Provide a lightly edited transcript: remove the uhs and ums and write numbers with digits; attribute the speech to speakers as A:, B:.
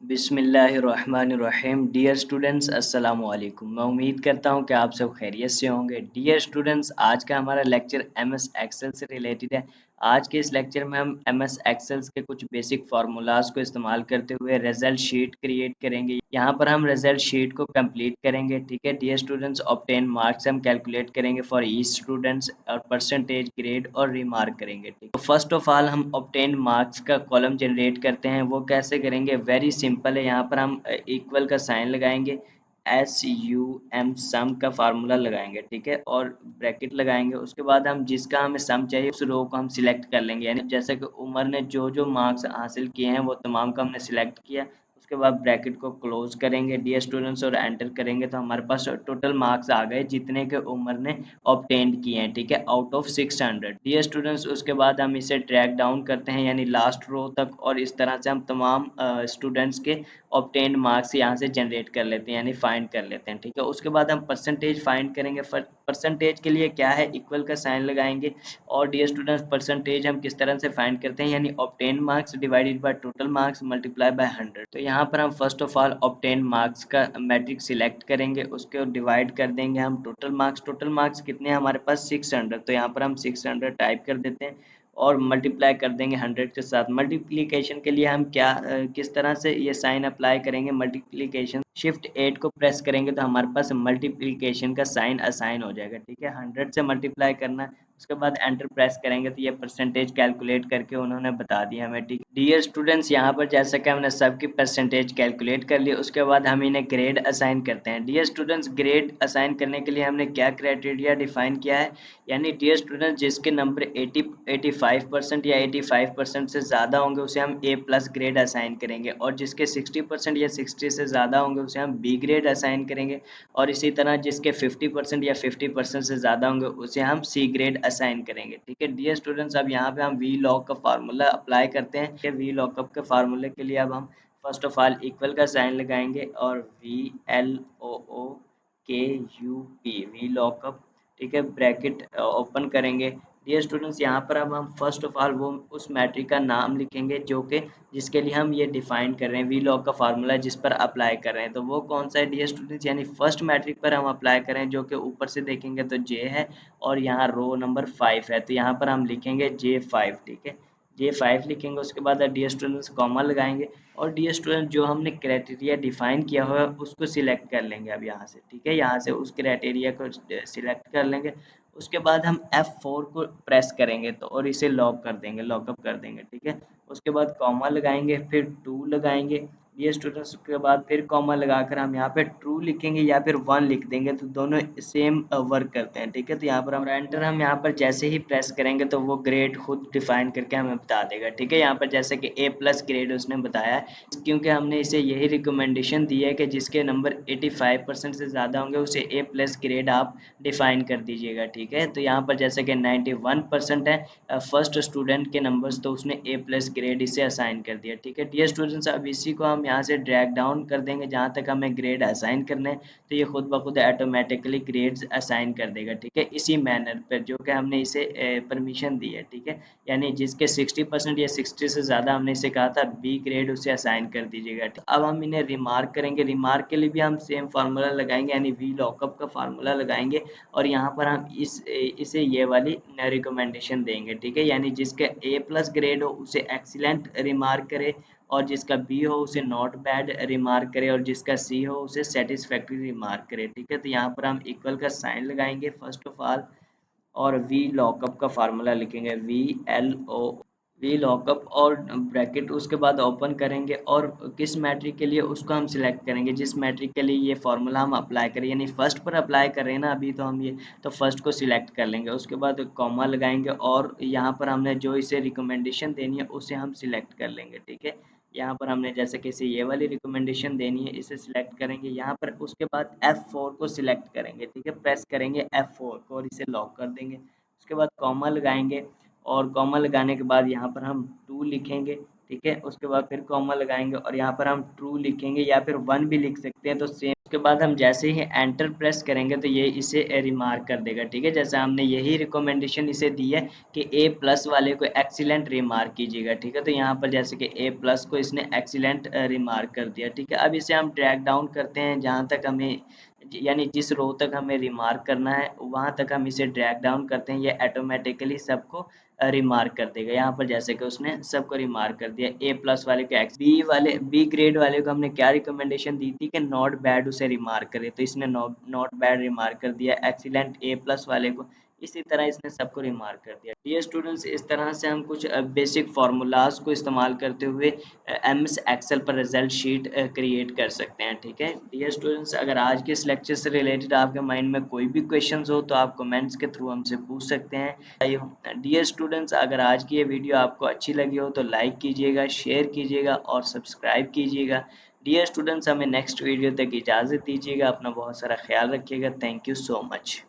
A: बिस्मिल्लाहिर्रहमानिर्रहीम। Dear students, अस्सलामु अलैकुम। मैं उम्मीद करता हूँ कि आप सब खैरियत से होंगे। डियर स्टूडेंट्स, आज का हमारा लेक्चर एमएस एक्सेल से रिलेटेड है। आज के इस लेक्चर में हम एमएस एक्सेल के कुछ बेसिक फार्मूलाज को इस्तेमाल करते हुए रिजल्ट शीट क्रिएट करेंगे। यहाँ पर हम रिजल्ट शीट को कंप्लीट करेंगे। ठीक है डियर स्टूडेंट्स, ऑब्टेन मार्क्स हम कैलकुलेट करेंगे फॉर ईच स्टूडेंट्स और परसेंटेज, ग्रेड और रिमार्क करेंगे। ठीक, तो फर्स्ट ऑफ ऑल हम ऑब्टेन मार्क्स का कॉलम जनरेट करते हैं। वो कैसे करेंगे? वेरी सिंपल है। यहाँ पर हम इक्वल का साइन लगाएंगे, SUM सम का फार्मूला लगाएंगे। ठीक है, और ब्रैकेट लगाएंगे। उसके बाद हम जिसका हमें सम चाहिए उस रो को हम सिलेक्ट कर लेंगे। यानी जैसे कि उमर ने जो जो मार्क्स हासिल किए हैं वो तमाम का हमने सिलेक्ट किया। उसके बाद ब्रैकेट को क्लोज करेंगे डियर स्टूडेंट्स और एंटर करेंगे, तो हमारे पास टोटल मार्क्स आ गए जितने के उमर ने ऑब्टेन किए हैं। ठीक है, आउट ऑफ 600 डियर स्टूडेंट्स। उसके बाद हम इसे ट्रैक डाउन करते हैं यानी लास्ट रो तक, और इस तरह से हम तमाम स्टूडेंट्स के ऑब्टेन्ड मार्क्स यहाँ से जनरेट कर लेते हैं यानी फाइंड कर लेते हैं। ठीक है, उसके बाद हम परसेंटेज फाइंड करेंगे। परसेंटेज के लिए क्या है, इक्वल का साइन लगाएंगे। और डियर स्टूडेंट्स, परसेंटेज हम किस तरह से फाइंड करते हैं, यानी obtain marks divided by total marks multiply by 100। तो यहाँ पर हम first of all obtain marks का मैट्रिक सिलेक्ट करेंगे, उसके डिवाइड कर देंगे हम टोटल मार्क्स। टोटल मार्क्स कितने हैं हमारे पास? 600। तो यहाँ पर हम 600 टाइप कर देते हैं और मल्टीप्लाई कर देंगे 100 के साथ। मल्टीप्लिकेशन के लिए हम क्या किस तरह से ये साइन अप्लाई करेंगे? मल्टीप्लिकेशन शिफ्ट 8 को प्रेस करेंगे तो हमारे पास मल्टीप्लिकेशन का साइन असाइन हो जाएगा। ठीक है, 100 से मल्टीप्लाई करना है। उसके बाद एंटर प्रेस करेंगे तो ये परसेंटेज कैलकुलेट करके उन्होंने बता दिया हमें। ठीक, डियर स्टूडेंट्स, यहाँ पर जैसा कि हमने सबकी परसेंटेज कैलकुलेट कर ली, उसके बाद हम इन्हें ग्रेड असाइन करते हैं। डियर स्टूडेंट्स, ग्रेड असाइन करने के लिए हमने क्या क्राइटेरिया डिफाइन किया है, यानी डियर स्टूडेंट जिसके नंबर 85% या 85% से ज़्यादा होंगे उसे हम ए प्लस ग्रेड असाइन करेंगे, और जिसके 60% या 60 से ज़्यादा होंगे उसे हम बी ग्रेड असाइन करेंगे, और इसी तरह जिसके 50% या 50% से ज़्यादा होंगे उसे हम सी ग्रेड असाइन करेंगे। ठीक है डियर स्टूडेंट्स, अब यहाँ पे हम वी लॉक का फार्मूला अप्लाई करते हैं। कि वी लॉकअप के फार्मूले के लिए अब हम फर्स्ट ऑफ ऑल इक्वल का साइन लगाएंगे और VLOOKUP वी लॉकअप। ठीक है, ब्रैकेट ओपन करेंगे। डियर स्टूडेंट्स, यहाँ पर अब हम फर्स्ट ऑफ ऑल वो उस मैट्रिक का नाम लिखेंगे जो कि जिसके लिए हम ये डिफाइन कर रहे हैं, वी लॉक का फार्मूला जिस पर अप्लाई कर रहे हैं। तो वो कौन सा है डियर स्टूडेंट्स, यानी फर्स्ट मैट्रिक पर हम अप्लाई करें जो कि ऊपर से देखेंगे तो जे है और यहाँ रो नंबर 5 है, तो यहाँ पर हम लिखेंगे J5। ठीक है, J5 लिखेंगे। उसके बाद डियर स्टूडेंट्स कॉमा लगाएंगे, और डियर स्टूडेंट जो हमने क्राइटेरिया डिफाइन किया हुआ है उसको सिलेक्ट कर लेंगे अब यहाँ से। ठीक है, यहाँ से उस क्राइटेरिया को सिलेक्ट कर लेंगे। उसके बाद हम F4 को प्रेस करेंगे तो और इसे लॉक कर देंगे, लॉकअप कर देंगे। ठीक है, उसके बाद कॉमा लगाएंगे, फिर 2 लगाएंगे। ये स्टूडेंट्स, उसके बाद फिर कॉमा लगाकर हम यहाँ पे ट्रू लिखेंगे या फिर 1 लिख देंगे, तो दोनों सेम वर्क करते हैं। ठीक है, तो यहाँ पर हम एंटर हम यहाँ पर जैसे ही प्रेस करेंगे तो वो ग्रेड खुद डिफाइन करके हमें बता देगा। ठीक है, यहाँ पर जैसे कि ए प्लस ग्रेड उसने बताया है, क्योंकि हमने इसे यही रिकमेंडेशन दी है कि जिसके नंबर 85% से ज़्यादा होंगे उसे ए प्लस ग्रेड आप डिफाइन कर दीजिएगा। ठीक है, तो यहाँ पर जैसे कि 91% है फर्स्ट स्टूडेंट के नंबर्स, तो उसने ए प्लस ग्रेड इसे असाइन कर दिया। ठीक है डियर स्टूडेंट्स, अब इसी को हम यहाँ से ड्रैग डाउन कर देंगे जहाँ तक हमें ग्रेड असाइन करने हैं, तो ये खुद ब खुद ऑटोमेटिकली ग्रेड्स असाइन कर देगा। ठीक है, इसी मैनर पर जो कि हमने इसे परमिशन दी है। ठीक है, यानी जिसके 60% या 60 से ज़्यादा हमने इसे कहा था बी ग्रेड उसे असाइन कर दीजिएगा। अब हम इन्हें रिमार्क करेंगे। रिमार्क के लिए भी हम सेम फार्मूला लगाएंगे यानी वी लॉकअप का फार्मूला लगाएंगे, और यहाँ पर हम इसे ये वाली रिकमेंडेशन देंगे। ठीक है, यानी जिसका ए प्लस ग्रेड हो उसे एक्सीलेंट रिमार्क करे, और जिसका बी हो उसे नॉट बैड रिमार्क करे, और जिसका सी हो उसे सेटिस्फैक्ट्री रिमार्क करे। ठीक है, तो यहाँ पर हम इक्वल का साइन लगाएंगे फर्स्ट ऑफ ऑल, और वी लॉकअप का फार्मूला लिखेंगे वी लॉकअप और ब्रैकेट, उसके बाद ओपन करेंगे, और किस मैट्रिक के लिए उसको हम सिलेक्ट करेंगे जिस मैट्रिक के लिए ये फार्मूला हम अप्लाई करें, यानी फर्स्ट पर अप्लाई कर रहे हैं ना अभी, तो हम ये तो फर्स्ट को सिलेक्ट कर लेंगे। उसके बाद कॉमा लगाएंगे, और यहाँ पर हमने जो इसे रिकमेंडेशन देनी है उसे हम सिलेक्ट कर लेंगे। ठीक है, यहाँ पर हमने जैसे कि इसे ये वाली रिकमेंडेशन देनी है, इसे सिलेक्ट करेंगे यहाँ पर। उसके बाद F4 को सिलेक्ट करेंगे। ठीक है, प्रेस करेंगे F4 को और इसे लॉक कर देंगे। उसके बाद कॉमा लगाएंगे, और कॉमा लगाने के बाद यहाँ पर हम 2 लिखेंगे। ठीक है, उसके बाद फिर कॉमा लगाएंगे और यहाँ पर हम ट्रू लिखेंगे या फिर 1 भी लिख सकते हैं, तो सेम। उसके उसके बाद हम जैसे ही एंटर प्रेस करेंगे तो ये इसे रिमार्क कर देगा। ठीक है, जैसे हमने यही रिकमेंडेशन इसे दी है कि ए प्लस वाले को एक्सीलेंट रिमार्क कीजिएगा। ठीक है, तो यहाँ पर जैसे कि ए प्लस को इसने एक्सीलेंट रिमार्क कर दिया। ठीक है, अब इसे हम ड्रैग डाउन करते हैं जहाँ तक हमें, यानी जिस रो तक हमें रिमार्क करना है वहाँ तक हम इसे ड्रैग डाउन करते हैं, ये ऑटोमेटिकली सबको रिमार्क कर देगा। यहाँ पर जैसे कि उसने सबको रिमार्क कर दिया। ए प्लस वाले को एक्स, बी वाले, बी ग्रेड वाले को हमने क्या रिकमेंडेशन दी थी कि नॉट बैड उसे रिमार्क करे, तो इसने नॉट बैड रिमार्क कर दिया। एक्सीलेंट ए प्लस वाले को, इसी तरह इसने सबको रिमार्क कर दिया। डियर स्टूडेंट्स, इस तरह से हम कुछ बेसिक फार्मूलाज को इस्तेमाल करते हुए एमएस एक्सेल पर रिजल्ट शीट क्रिएट कर सकते हैं। ठीक है डियर स्टूडेंट्स, अगर आज के इस लेक्चर से रिलेटेड आपके माइंड में कोई भी क्वेश्चंस हो तो आप कमेंट्स के थ्रू हमसे पूछ सकते हैं। डियर स्टूडेंट्स, अगर आज की ये वीडियो आपको अच्छी लगी हो तो लाइक कीजिएगा, शेयर कीजिएगा और सब्सक्राइब कीजिएगा। डियर स्टूडेंट्स, हमें नेक्स्ट वीडियो तक इजाज़त दीजिएगा। अपना बहुत सारा ख्याल रखिएगा। Thank you so much.